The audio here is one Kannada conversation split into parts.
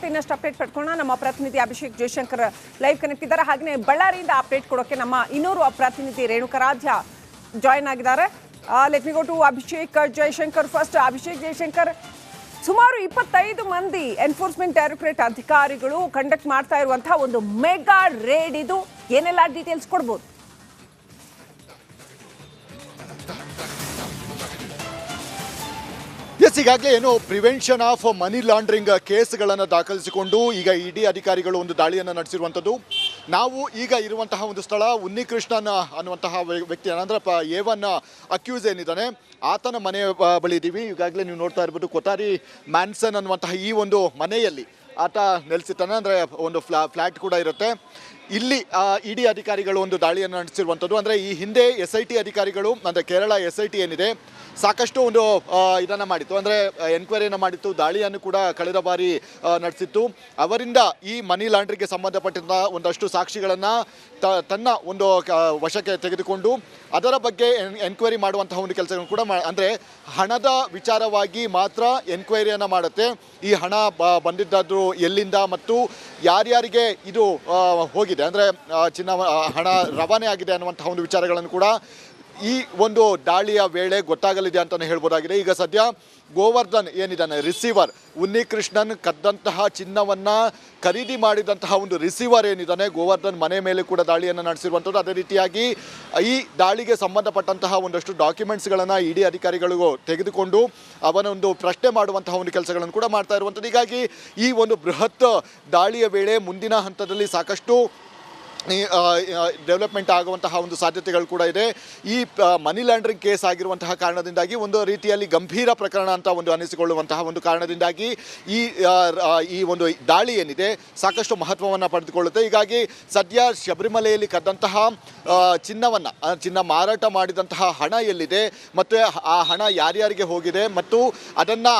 ಜೊತೆ ಇನ್ನಷ್ಟು ಅಪ್ಡೇಟ್ ಪಡ್ಕೊಳ್ಳೋಣ. ನಮ್ಮ ಪ್ರತಿನಿಧಿ ಅಭಿಷೇಕ್ ಜಯಶಂಕರ್ ಲೈವ್ ಕನೆಕ್ಟ್ ಇದ್ದಾರೆ. ಹಾಗೆ ಬಳ್ಳಾರಿಯಿಂದ ಅಪ್ಡೇಟ್ ಕೊಡೋಕೆ ನಮ್ಮ ಇನ್ನೂರು ಪ್ರತಿನಿಧಿ ರೇಣುಕರಾಧ್ಯ ಜಾಯ್ನ್ ಆಗಿದ್ದಾರೆ. Let me go to Abhishek Jayashankar first. Abhishek Jayashankar, ಸುಮಾರು 25 ಮಂದಿ ಎನ್ಫೋರ್ಸ್ಮೆಂಟ್ ಡೈರೆಕ್ಟರೇಟ್ ಅಧಿಕಾರಿಗಳು ಕಂಡಕ್ಟ್ ಮಾಡ್ತಾ ಇರುವಂತಹ ಒಂದು ಮೆಗಾ ರೇಡ್ ಇದು. ಏನೆಲ್ಲ ಡೀಟೇಲ್ಸ್ ಕೊಡ್ಬೋದು? ಎಸ್, ಈಗಾಗಲೇ ಏನು ಪ್ರಿವೆನ್ಷನ್ ಆಫ್ ಮನಿ ಲಾಂಡ್ರಿಂಗ್ ಕೇಸ್ಗಳನ್ನು ದಾಖಲಿಸಿಕೊಂಡು ಈಗ ಇಡಿ ಅಧಿಕಾರಿಗಳು ಒಂದು ದಾಳಿಯನ್ನು ನಡೆಸಿರುವಂಥದ್ದು. ನಾವು ಈಗ ಇರುವಂತಹ ಒಂದು ಸ್ಥಳ ಉನ್ನಿಕೃಷ್ಣನ್ ಅನ್ನುವಂತಹ ವ್ಯಕ್ತಿ, ಅಂದರೆ A1 ಅಕ್ಯೂಸ್ ಏನಿದ್ದಾನೆ ಆತನ ಮನೆ ಬಳಿ ಇದ್ದೀವಿ. ಈಗಾಗಲೇ ನೀವು ನೋಡ್ತಾ ಇರ್ಬೋದು, ಕೊತಾರಿ ಮ್ಯಾನ್ಸನ್ ಅನ್ನುವಂತಹ ಈ ಒಂದು ಮನೆಯಲ್ಲಿ ಆತ ನೆಲೆಸಿರ್ತಾನೆ. ಅಂದರೆ ಒಂದು ಫ್ಲ್ಯಾಟ್ ಕೂಡ ಇರುತ್ತೆ. ಇಲ್ಲಿ ಇಡಿ ಅಧಿಕಾರಿಗಳು ಒಂದು ದಾಳಿಯನ್ನು ನಡೆಸಿರುವಂಥದ್ದು. ಅಂದರೆ ಈ ಹಿಂದೆ SIT ಅಧಿಕಾರಿಗಳು, ಅಂದರೆ ಕೇರಳ SIT ಏನಿದೆ, ಸಾಕಷ್ಟು ಒಂದು ಇದನ್ನು ಮಾಡಿತ್ತು, ಅಂದರೆ ಎನ್ಕ್ವೈರಿಯನ್ನು ಮಾಡಿತ್ತು, ದಾಳಿಯನ್ನು ಕೂಡ ಕಳೆದ ಬಾರಿ ನಡೆಸಿತ್ತು. ಅವರಿಂದ ಈ ಮನಿ ಲಾಂಡ್ರಿಗೆ ಸಂಬಂಧಪಟ್ಟಂಥ ಒಂದಷ್ಟು ಸಾಕ್ಷಿಗಳನ್ನು ತನ್ನ ಒಂದು ವಶಕ್ಕೆ ತೆಗೆದುಕೊಂಡು ಅದರ ಬಗ್ಗೆ ಎನ್ಕ್ವೈರಿ ಮಾಡುವಂತಹ ಒಂದು ಕೆಲಸಗಳನ್ನು ಕೂಡ ಅಂದರೆ ಹಣದ ವಿಚಾರವಾಗಿ ಮಾತ್ರ ಎನ್ಕ್ವೈರಿಯನ್ನು ಮಾಡುತ್ತೆ. ಈ ಹಣ ಬಂದಿದ್ದಾದ್ರು ಎಲ್ಲಿಂದ ಮತ್ತು ಯಾರ್ಯಾರಿಗೆ ಇದು ಹೋಗಿದೆ, ಅಂದರೆ ಹಣ ರವಾನೆ ಆಗಿದೆ ಅನ್ನುವಂತಹ ಒಂದು ವಿಚಾರಗಳನ್ನು ಕೂಡ ಈ ಒಂದು ದಾಳಿಯ ವೇಳೆ ಗೊತ್ತಾಗಲಿದೆ ಅಂತಲೇ ಹೇಳ್ಬೋದಾಗಿದೆ. ಈಗ ಸದ್ಯ ಗೋವರ್ಧನ್ ಏನಿದ್ದಾನೆ ರಿಸೀವರ್, ಉನ್ನಿಕೃಷ್ಣನ್ ಕದ್ದಂತಹ ಚಿನ್ನವನ್ನು ಖರೀದಿ ಮಾಡಿದಂತಹ ಒಂದು ರಿಸೀವರ್ ಏನಿದ್ದಾನೆ, ಗೋವರ್ಧನ್ ಮನೆ ಮೇಲೆ ಕೂಡ ದಾಳಿಯನ್ನು ನಡೆಸಿರುವಂಥದ್ದು. ಅದೇ ರೀತಿಯಾಗಿ ಈ ದಾಳಿಗೆ ಸಂಬಂಧಪಟ್ಟಂತಹ ಒಂದಷ್ಟು ಡಾಕ್ಯುಮೆಂಟ್ಸ್ಗಳನ್ನು ಇಡಿ ಅಧಿಕಾರಿಗಳಿಗೂ ತೆಗೆದುಕೊಂಡು ಅವನೊಂದು ಪ್ರಶ್ನೆ ಮಾಡುವಂತಹ ಒಂದು ಕೆಲಸಗಳನ್ನು ಕೂಡ ಮಾಡ್ತಾ ಇರುವಂಥದ್ದು. ಹೀಗಾಗಿ ಈ ಒಂದು ಬೃಹತ್ ದಾಳಿಯ ವೇಳೆ ಮುಂದಿನ ಹಂತದಲ್ಲಿ ಸಾಕಷ್ಟು ಡೆವಲಪ್ಮೆಂಟ್ ಆಗುವಂತಹ ಒಂದು ಸಾಧ್ಯತೆಗಳು ಕೂಡ ಇದೆ. ಈ ಮನಿ ಲ್ಯಾಂಡ್ರಿಂಗ್ ಕೇಸ್ ಆಗಿರುವಂತಹ ಕಾರಣದಿಂದಾಗಿ ಒಂದು ರೀತಿಯಲ್ಲಿ ಗಂಭೀರ ಪ್ರಕರಣ ಅಂತ ಒಂದು ಅನಿಸಿಕೊಳ್ಳುವಂತಹ ಒಂದು ಕಾರಣದಿಂದಾಗಿ ಈ ಒಂದು ದಾಳಿ ಏನಿದೆ ಸಾಕಷ್ಟು ಮಹತ್ವವನ್ನು ಪಡೆದುಕೊಳ್ಳುತ್ತೆ. ಹೀಗಾಗಿ ಸದ್ಯ ಶಬರಿಮಲೆಯಲ್ಲಿ ಕದ್ದಂತಹ ಚಿನ್ನ ಮಾರಾಟ ಮಾಡಿದಂತಹ ಹಣ ಎಲ್ಲಿದೆ ಮತ್ತು ಆ ಹಣ ಯಾರ್ಯಾರಿಗೆ ಹೋಗಿದೆ ಮತ್ತು ಅದನ್ನು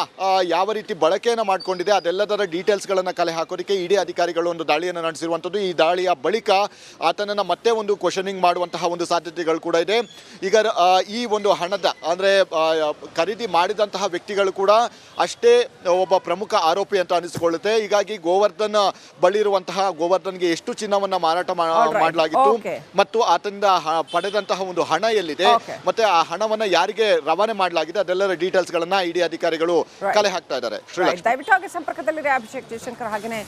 ಯಾವ ರೀತಿ ಬಳಕೆಯನ್ನು ಮಾಡಿಕೊಂಡಿದೆ ಅದೆಲ್ಲದರ ಡೀಟೇಲ್ಸ್ಗಳನ್ನು ಕಲೆ ಹಾಕೋದಕ್ಕೆ ಇಡಿ ಅಧಿಕಾರಿಗಳು ಒಂದು ದಾಳಿಯನ್ನು ನಡೆಸಿರುವಂಥದ್ದು. ಈ ದಾಳಿಯ ಬಳಿಕ ಆತನನ್ನು ಮತ್ತೆ ಒಂದು ಕ್ವಶನಿಂಗ್ ಮಾಡುವಂತಹ ಒಂದು ಸಾಧ್ಯತೆಗಳು ಕೂಡ ಇದೆ. ಈಗ ಈ ಒಂದು ಹಣದ, ಅಂದರೆ ಖರೀದಿ ಮಾಡಿದಂತಹ ವ್ಯಕ್ತಿಗಳು ಕೂಡ ಅಷ್ಟೇ ಒಬ್ಬ ಪ್ರಮುಖ ಆರೋಪಿ ಅಂತ ಅನಿಸಿಕೊಳ್ಳುತ್ತೆ. ಹೀಗಾಗಿ ಗೋವರ್ಧನ್ಗೆ ಎಷ್ಟು ಚಿನ್ನವನ್ನು ಮಾರಾಟ ಮಾಡಲಾಗಿತ್ತು ಮತ್ತು ಆತನಿಂದ ಪಡೆದಂತಹ ಒಂದು ಹಣ ಎಲ್ಲಿದೆ ಮತ್ತೆ ಆ ಹಣವನ್ನು ಯಾರಿಗೆ ರವಾನೆ ಮಾಡಲಾಗಿದೆ ಅದೆಲ್ಲರ ಡೀಟೇಲ್ಸ್ ಗಳನ್ನ ಇಡಿ ಅಧಿಕಾರಿಗಳು ಕಲೆ ಹಾಕ್ತಾ ಇದ್ದಾರೆ. ದಯವಿಟ್ಟು ಸಂಪರ್ಕದಲ್ಲಿದೆ ಅಭಿಷೇಕ್ ಜಯಶಂಕರ್. ಹಾಗೆ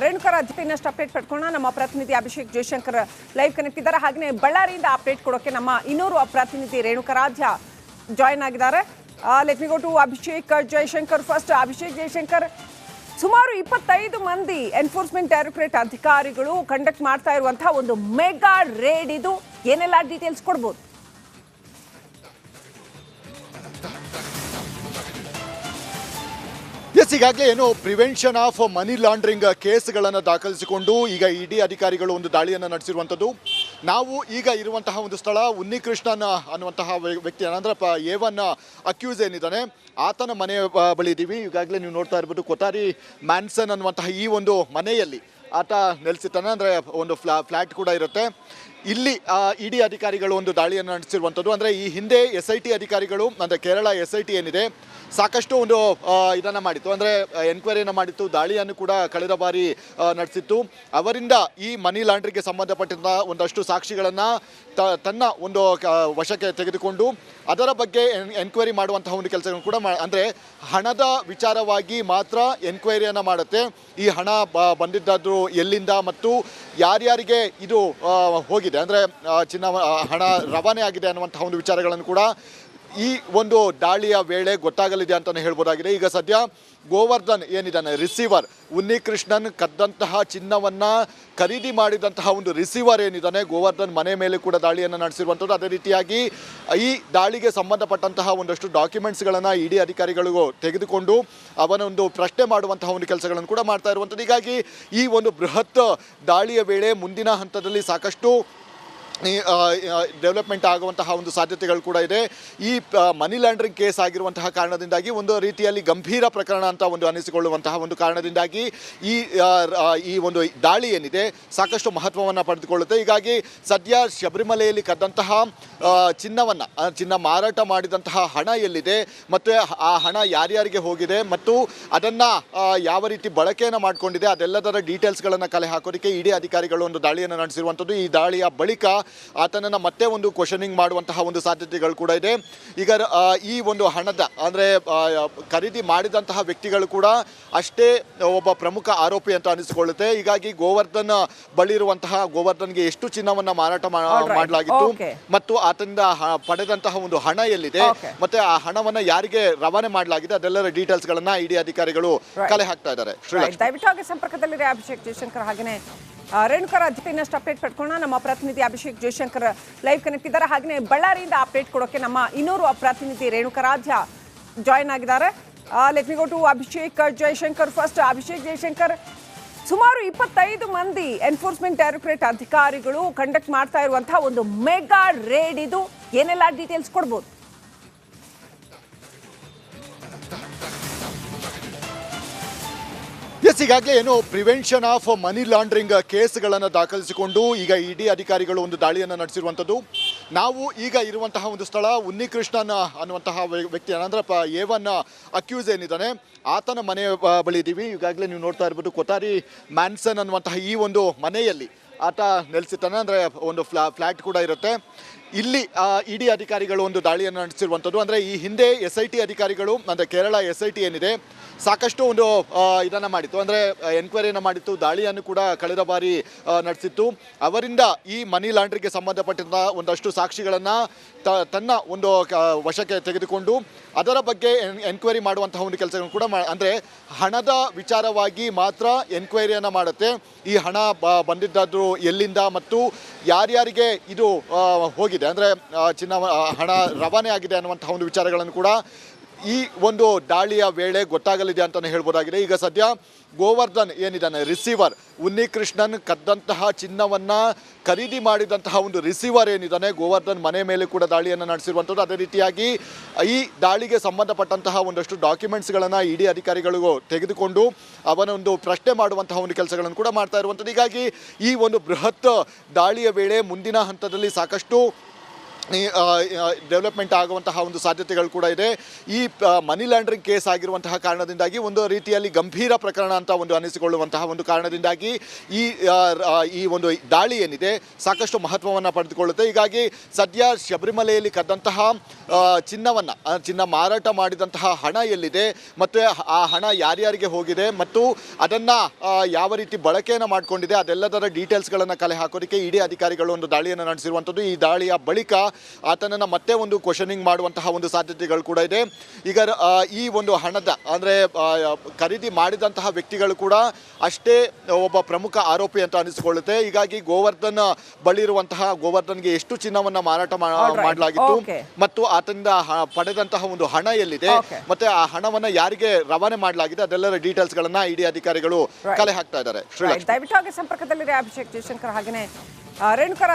ರೇಣುಕರಾಧ್ಯ ಇನ್ನಷ್ಟು ಅಪ್ಡೇಟ್ ಪಡ್ಕೊಳ್ಳೋಣ. ನಮ್ಮ ಪ್ರತಿನಿಧಿ ಅಭಿಷೇಕ್ ಜಯಶಂಕರ್ ಲೈವ್ ಕನೆಕ್ಟ್ ಇದ್ದಾರೆ. ಹಾಗೆ ಬಳ್ಳಾರಿಯಿಂದ ಅಪ್ಡೇಟ್ ಕೊಡೋಕೆ ನಮ್ಮ ಇನ್ನೂರು ಪ್ರತಿನಿಧಿ ರೇಣುಕರಾಧ್ಯ ಜಾಯ್ನ್ ಆಗಿದ್ದಾರೆ. Let me go to Abhishek Jayashankar first. Abhishek Jayashankar, ಸುಮಾರು 25 ಮಂದಿ ಎನ್ಫೋರ್ಸ್ಮೆಂಟ್ ಡೈರೆಕ್ಟರೇಟ್ ಅಧಿಕಾರಿಗಳು ಕಂಡಕ್ಟ್ ಮಾಡ್ತಾ ಇರುವಂತಹ ಒಂದು ಮೆಗಾ ರೇಡ್ ಇದು. ಏನೆಲ್ಲ ಡೀಟೇಲ್ಸ್ ಕೊಡ್ಬೋದು? ಎಸ್, ಈಗಾಗಲೇ ಏನು ಪ್ರಿವೆನ್ಷನ್ ಆಫ್ ಮನಿ ಲಾಂಡ್ರಿಂಗ್ ಕೇಸ್ಗಳನ್ನು ದಾಖಲಿಸಿಕೊಂಡು ಈಗ ಇಡಿ ಅಧಿಕಾರಿಗಳು ಒಂದು ದಾಳಿಯನ್ನು ನಡೆಸಿರುವಂಥದ್ದು. ನಾವು ಈಗ ಇರುವಂತಹ ಒಂದು ಸ್ಥಳ ಉನ್ನಿಕೃಷ್ಣನ್ ಅನ್ನುವಂತಹ ವ್ಯಕ್ತಿ, ಅಂದರೆ A1 ಅಕ್ಯೂಸ್ ಏನಿದ್ದಾನೆ ಆತನ ಮನೆ ಬಳಿ ಇದ್ದೀವಿ. ಈಗಾಗಲೇ ನೀವು ನೋಡ್ತಾ ಇರ್ಬೋದು, ಕೊತಾರಿ ಮ್ಯಾನ್ಸನ್ ಅನ್ನುವಂತಹ ಈ ಒಂದು ಮನೆಯಲ್ಲಿ ಆತ ನೆಲೆಸಿರ್ತಾನೆ. ಅಂದರೆ ಒಂದು ಫ್ಲ್ಯಾಟ್ ಕೂಡ ಇರುತ್ತೆ. ಇಲ್ಲಿ ಇಡಿ ಅಧಿಕಾರಿಗಳು ಒಂದು ದಾಳಿಯನ್ನು ನಡೆಸಿರುವಂಥದ್ದು. ಅಂದರೆ ಈ ಹಿಂದೆ SIT ಅಧಿಕಾರಿಗಳು, ಅಂದರೆ ಕೇರಳ SIT ಏನಿದೆ, ಸಾಕಷ್ಟು ಒಂದು ಇದನ್ನು ಮಾಡಿತ್ತು, ಅಂದರೆ ಎನ್ಕ್ವೈರಿಯನ್ನು ಮಾಡಿತ್ತು, ದಾಳಿಯನ್ನು ಕೂಡ ಕಳೆದ ಬಾರಿ ನಡೆಸಿತ್ತು. ಅವರಿಂದ ಈ ಮನಿ ಲಾಂಡ್ರಿಗೆ ಸಂಬಂಧಪಟ್ಟಂಥ ಒಂದಷ್ಟು ಸಾಕ್ಷಿಗಳನ್ನು ತನ್ನ ಒಂದು ವಶಕ್ಕೆ ತೆಗೆದುಕೊಂಡು ಅದರ ಬಗ್ಗೆ ಎನ್ಕ್ವೈರಿ ಮಾಡುವಂತಹ ಒಂದು ಕೆಲಸಗಳನ್ನು ಕೂಡ ಅಂದರೆ ಹಣದ ವಿಚಾರವಾಗಿ ಮಾತ್ರ ಎನ್ಕ್ವೈರಿಯನ್ನು ಮಾಡುತ್ತೆ. ಈ ಹಣ ಬಂದಿದ್ದಾದ್ರು ಎಲ್ಲಿಂದ ಮತ್ತು ಯಾರ್ಯಾರಿಗೆ ಇದು ಹೋಗಿದೆ, ಅಂದರೆ ಹಣ ರವಾನೆ ಆಗಿದೆ ಅನ್ನುವಂತಹ ಒಂದು ವಿಚಾರಗಳನ್ನು ಕೂಡ ಈ ಒಂದು ದಾಳಿಯ ವೇಳೆ ಗೊತ್ತಾಗಲಿದೆ ಅಂತಲೇ ಹೇಳ್ಬೋದಾಗಿದೆ. ಈಗ ಸದ್ಯ ಗೋವರ್ಧನ್ ಏನಿದ್ದಾನೆ ರಿಸೀವರ್, ಉನ್ನಿಕೃಷ್ಣನ್ ಕದ್ದಂತಹ ಚಿನ್ನವನ್ನು ಖರೀದಿ ಮಾಡಿದಂತಹ ಒಂದು ರಿಸೀವರ್ ಏನಿದ್ದಾನೆ, ಗೋವರ್ಧನ್ ಮನೆ ಮೇಲೆ ಕೂಡ ದಾಳಿಯನ್ನು ನಡೆಸಿರುವಂಥದ್ದು. ಅದೇ ರೀತಿಯಾಗಿ ಈ ದಾಳಿಗೆ ಸಂಬಂಧಪಟ್ಟಂತಹ ಒಂದಷ್ಟು ಡಾಕ್ಯುಮೆಂಟ್ಸ್ಗಳನ್ನು ಇಡಿ ಅಧಿಕಾರಿಗಳಿಗೂ ತೆಗೆದುಕೊಂಡು ಅವನೊಂದು ಪ್ರಶ್ನೆ ಮಾಡುವಂತಹ ಒಂದು ಕೆಲಸಗಳನ್ನು ಕೂಡ ಮಾಡ್ತಾ ಇರುವಂಥದ್ದು. ಹೀಗಾಗಿ ಈ ಒಂದು ಬೃಹತ್ ದಾಳಿಯ ವೇಳೆ ಮುಂದಿನ ಹಂತದಲ್ಲಿ ಸಾಕಷ್ಟು ಡೆವಲಪ್ಮೆಂಟ್ ಆಗುವಂತಹ ಒಂದು ಸಾಧ್ಯತೆಗಳು ಕೂಡ ಇದೆ. ಈ ಮನಿ ಲ್ಯಾಂಡ್ರಿಂಗ್ ಕೇಸ್ ಆಗಿರುವಂತಹ ಕಾರಣದಿಂದಾಗಿ ಒಂದು ರೀತಿಯಲ್ಲಿ ಗಂಭೀರ ಪ್ರಕರಣ ಅಂತ ಒಂದು ಅನಿಸಿಕೊಳ್ಳುವಂತಹ ಒಂದು ಕಾರಣದಿಂದಾಗಿ ಈ ಒಂದು ದಾಳಿ ಏನಿದೆ ಸಾಕಷ್ಟು ಮಹತ್ವವನ್ನು ಪಡೆದುಕೊಳ್ಳುತ್ತೆ. ಹೀಗಾಗಿ ಸದ್ಯ ಶಬರಿಮಲೆಯಲ್ಲಿ ಕದ್ದಂತಹ ಚಿನ್ನ ಮಾರಾಟ ಮಾಡಿದಂತಹ ಹಣ ಎಲ್ಲಿದೆ ಮತ್ತು ಆ ಹಣ ಯಾರ್ಯಾರಿಗೆ ಹೋಗಿದೆ ಮತ್ತು ಅದನ್ನು ಯಾವ ರೀತಿ ಬಳಕೆಯನ್ನು ಮಾಡಿಕೊಂಡಿದೆ ಅದೆಲ್ಲದರ ಡೀಟೇಲ್ಸ್ಗಳನ್ನು ಕಲೆ ಹಾಕೋದಕ್ಕೆ ಇಡಿ ಅಧಿಕಾರಿಗಳು ಒಂದು ದಾಳಿಯನ್ನು ನಡೆಸಿರುವಂಥದ್ದು. ಈ ದಾಳಿಯ ಬಳಿಕ ಆತನನ್ನು ಮತ್ತೆ ಒಂದು ಕ್ವಶನಿಂಗ್ ಮಾಡುವಂತಹ ಒಂದು ಸಾಧ್ಯತೆಗಳು ಕೂಡ ಇದೆ. ಈಗ ಈ ಒಂದು ಹಣದ ಅಂದರೆ ಖರೀದಿ ಮಾಡಿದಂತಹ ವ್ಯಕ್ತಿಗಳು ಕೂಡ ಅಷ್ಟೇ ಒಬ್ಬ ಪ್ರಮುಖ ಆರೋಪಿ ಅಂತ ಅನಿಸಿಕೊಳ್ಳುತ್ತೆ. ಹೀಗಾಗಿ ಗೋವರ್ಧನ್ಗೆ ಎಷ್ಟು ಚಿನ್ನವನ್ನು ಮಾರಾಟ ಮಾಡಲಾಗಿತ್ತು ಮತ್ತು ಆತನಿಂದ ಪಡೆದಂತಹ ಒಂದು ಹಣ ಎಲ್ಲಿದೆ ಮತ್ತೆ ಆ ಹಣವನ್ನು ಯಾರಿಗೆ ರವಾನೆ ಮಾಡಲಾಗಿದೆ ಅದೆಲ್ಲರ ಡೀಟೇಲ್ಸ್ ಗಳನ್ನ ಇಡಿ ಅಧಿಕಾರಿಗಳು ಕಲೆ ಹಾಕ್ತಾ ಇದ್ದಾರೆ. ದಯವಿಟ್ಟು ಸಂಪರ್ಕದಲ್ಲಿದೆ ಅಭಿಷೇಕ್ ಜಯಶಂಕರ್. ಹಾಗೆಯೇ ರೇಣುಕರಾಜ್ ಜೊತೆ ಇನ್ನಷ್ಟು ಅಪ್ಡೇಟ್ ಪಡ್ಕೊಳ್ಳೋಣ. ನಮ್ಮ ಪ್ರತಿನಿಧಿ ಅಭಿಷೇಕ್ ಜಯಶಂಕರ್ ಲೈವ್ ಕನೆಕ್ಟ್ ಇದ್ದಾರೆ. ಹಾಗೆಯೇ ಬಳ್ಳಾರಿಯಿಂದ ಅಪ್ಡೇಟ್ ಕೊಡೋಕೆ ನಮ್ಮ ಇನ್ನೂರು ಪ್ರತಿನಿಧಿ ರೇಣುಕರಾಜ್ ಜಾಯ್ನ್ ಆಗಿದ್ದಾರೆ. Let me go to Abhishek Jayashankar first. Abhishek Jayashankar, ಸುಮಾರು 25 ಮಂದಿ ಎನ್ಫೋರ್ಸ್ಮೆಂಟ್ ಡೈರೆಕ್ಟರೇಟ್ ಅಧಿಕಾರಿಗಳು ಕಂಡಕ್ಟ್ ಮಾಡ್ತಾ ಇರುವಂತಹ ಒಂದು ಮೆಗಾ ರೇಡ್ ಇದು. ಏನೆಲ್ಲ ಡೀಟೇಲ್ಸ್ ಕೊಡ್ಬೋದು? ಈಗಾಗಲೇ ಏನು ಪ್ರಿವೆನ್ಷನ್ ಆಫ್ ಮನಿ ಲಾಂಡ್ರಿಂಗ್ ಕೇಸ್ಗಳನ್ನು ದಾಖಲಿಸಿಕೊಂಡು ಈಗ ಇಡಿ ಅಧಿಕಾರಿಗಳು ಒಂದು ದಾಳಿಯನ್ನು ನಡೆಸಿರುವಂಥದ್ದು. ನಾವು ಈಗ ಇರುವಂತಹ ಒಂದು ಸ್ಥಳ ಉನ್ನಿಕೃಷ್ಣನ್ ಅನ್ನುವಂತಹ ವ್ಯಕ್ತಿ ಅಂದರೆ A1 ಅಕ್ಯೂಸ್ ಏನಿದ್ದಾನೆ ಆತನ ಮನೆ ಬಳಿ ಇದ್ದೀವಿ. ಈಗಾಗಲೇ ನೀವು ನೋಡ್ತಾ ಇರ್ಬೋದು ಕೊತಾರಿ ಮ್ಯಾನ್ಸನ್ ಅನ್ನುವಂತಹ ಈ ಒಂದು ಮನೆಯಲ್ಲಿ ಆತ ನೆಲೆಸಿರ್ತಾನೆ. ಅಂದರೆ ಒಂದು ಫ್ಲ್ಯಾಟ್ ಕೂಡ ಇರುತ್ತೆ. ಇಲ್ಲಿ ಇಡಿ ಅಧಿಕಾರಿಗಳು ಒಂದು ದಾಳಿಯನ್ನು ನಡೆಸಿರುವಂಥದ್ದು. ಅಂದರೆ ಈ ಹಿಂದೆ SIT ಅಧಿಕಾರಿಗಳು ಅಂದರೆ ಕೇರಳ SIT ಏನಿದೆ ಸಾಕಷ್ಟು ಒಂದು ಇದನ್ನು ಮಾಡಿತ್ತು, ಅಂದರೆ ಎನ್ಕ್ವೈರಿಯನ್ನು ಮಾಡಿತ್ತು, ದಾಳಿಯನ್ನು ಕೂಡ ಕಳೆದ ಬಾರಿ ನಡೆಸಿತ್ತು. ಅವರಿಂದ ಈ ಮನಿ ಲಾಂಡ್ರಿಗೆ ಸಂಬಂಧಪಟ್ಟಂಥ ಒಂದಷ್ಟು ಸಾಕ್ಷಿಗಳನ್ನು ತನ್ನ ಒಂದು ವಶಕ್ಕೆ ತೆಗೆದುಕೊಂಡು ಅದರ ಬಗ್ಗೆ ಎನ್ಕ್ವೈರಿ ಮಾಡುವಂತಹ ಒಂದು ಕೆಲಸಗಳನ್ನು ಕೂಡ ಅಂದರೆ ಹಣದ ವಿಚಾರವಾಗಿ ಮಾತ್ರ ಎನ್ಕ್ವೈರಿಯನ್ನು ಮಾಡುತ್ತೆ. ಈ ಹಣ ಬಂದಿದ್ದಾದ್ರು ಎಲ್ಲಿಂದ ಮತ್ತು ಯಾರ್ಯಾರಿಗೆ ಇದು ಹೋಗಿದೆ ಅಂದರೆ ಹಣ ರವಾನೆ ಆಗಿದೆ ಅನ್ನುವಂತಹ ಒಂದು ವಿಚಾರಗಳನ್ನು ಕೂಡ ಈ ಒಂದು ದಾಳಿಯ ವೇಳೆ ಗೊತ್ತಾಗಲಿದೆ ಅಂತಲೇ ಹೇಳ್ಬೋದಾಗಿದೆ. ಈಗ ಸದ್ಯ ಗೋವರ್ಧನ್ ಏನಿದ್ದಾನೆ ರಿಸೀವರ್, ಉನ್ನಿಕೃಷ್ಣನ್ ಕದ್ದಂತಹ ಚಿನ್ನವನ್ನು ಖರೀದಿ ಮಾಡಿದಂತಹ ಒಂದು ರಿಸೀವರ್ ಏನಿದ್ದಾನೆ ಗೋವರ್ಧನ್ ಮನೆ ಮೇಲೆ ಕೂಡ ದಾಳಿಯನ್ನು ನಡೆಸಿರುವಂಥದ್ದು. ಅದೇ ರೀತಿಯಾಗಿ ಈ ದಾಳಿಗೆ ಸಂಬಂಧಪಟ್ಟಂತಹ ಒಂದಷ್ಟು ಡಾಕ್ಯುಮೆಂಟ್ಸ್ಗಳನ್ನು ಇಡಿ ಅಧಿಕಾರಿಗಳಿಗೂ ತೆಗೆದುಕೊಂಡು ಅವನೊಂದು ಪ್ರಶ್ನೆ ಮಾಡುವಂತಹ ಒಂದು ಕೆಲಸಗಳನ್ನು ಕೂಡ ಮಾಡ್ತಾ ಇರುವಂಥದ್ದು. ಹೀಗಾಗಿ ಈ ಒಂದು ಬೃಹತ್ ದಾಳಿಯ ವೇಳೆ ಮುಂದಿನ ಹಂತದಲ್ಲಿ ಸಾಕಷ್ಟು ಡೆವಲಪ್ಮೆಂಟ್ ಆಗುವಂತಹ ಒಂದು ಸಾಧ್ಯತೆಗಳು ಕೂಡ ಇದೆ. ಈ ಮನಿ ಲ್ಯಾಂಡ್ರಿಂಗ್ ಕೇಸ್ ಆಗಿರುವಂತಹ ಕಾರಣದಿಂದಾಗಿ ಒಂದು ರೀತಿಯಲ್ಲಿ ಗಂಭೀರ ಪ್ರಕರಣ ಅಂತ ಒಂದು ಅನಿಸಿಕೊಳ್ಳುವಂತಹ ಒಂದು ಕಾರಣದಿಂದಾಗಿ ಈ ಒಂದು ದಾಳಿ ಏನಿದೆ ಸಾಕಷ್ಟು ಮಹತ್ವವನ್ನು ಪಡೆದುಕೊಳ್ಳುತ್ತೆ. ಹೀಗಾಗಿ ಸದ್ಯ ಶಬರಿಮಲೆಯಲ್ಲಿ ಕದ್ದಂತಹ ಚಿನ್ನ ಮಾರಾಟ ಮಾಡಿದಂತಹ ಹಣ ಎಲ್ಲಿದೆ ಮತ್ತು ಆ ಹಣ ಯಾರ್ಯಾರಿಗೆ ಹೋಗಿದೆ ಮತ್ತು ಅದನ್ನು ಯಾವ ರೀತಿ ಬಳಕೆಯನ್ನು ಮಾಡಿಕೊಂಡಿದೆ ಅದೆಲ್ಲದರ ಡೀಟೇಲ್ಸ್ಗಳನ್ನು ಕಲೆ ಹಾಕೋದಕ್ಕೆ ಇಡಿ ಅಧಿಕಾರಿಗಳು ಒಂದು ದಾಳಿಯನ್ನು ನಡೆಸಿರುವಂಥದ್ದು. ಈ ದಾಳಿಯ ಬಳಿಕ ಆತನನ್ನು ಮತ್ತೆ ಒಂದು ಕ್ವಶನಿಂಗ್ ಮಾಡುವಂತಹ ಒಂದು ಸಾಧ್ಯತೆಗಳು ಕೂಡ ಇದೆ. ಈಗ ಈ ಒಂದು ಹಣದ ಅಂದರೆ ಖರೀದಿ ಮಾಡಿದಂತಹ ವ್ಯಕ್ತಿಗಳು ಕೂಡ ಅಷ್ಟೇ ಒಬ್ಬ ಪ್ರಮುಖ ಆರೋಪಿ ಅಂತ ಅನಿಸಿಕೊಳ್ಳುತ್ತೆ. ಹೀಗಾಗಿ ಗೋವರ್ಧನ್ಗೆ ಎಷ್ಟು ಚಿನ್ನವನ್ನು ಮಾರಾಟ ಮಾಡಲಾಗಿತ್ತು ಮತ್ತು ಆತನಿಂದ ಪಡೆದಂತಹ ಒಂದು ಹಣ ಎಲ್ಲಿದೆ ಮತ್ತೆ ಆ ಹಣವನ್ನು ಯಾರಿಗೆ ರವಾನೆ ಮಾಡಲಾಗಿದೆ ಅದೆಲ್ಲರ ಡೀಟೇಲ್ಸ್ ಗಳನ್ನ ಇಡಿ ಅಧಿಕಾರಿಗಳು ಕಲೆ ಹಾಕ್ತಾ ಇದ್ದಾರೆ. ದಯವಿಟ್ಟು ಸಂಪರ್ಕದಲ್ಲಿದೆ ಅಭಿಷೇಕ್ ಜಯಶಂಕರ್. ಹಾಗೆಯೇ ರೇಣುಕರಾಜ್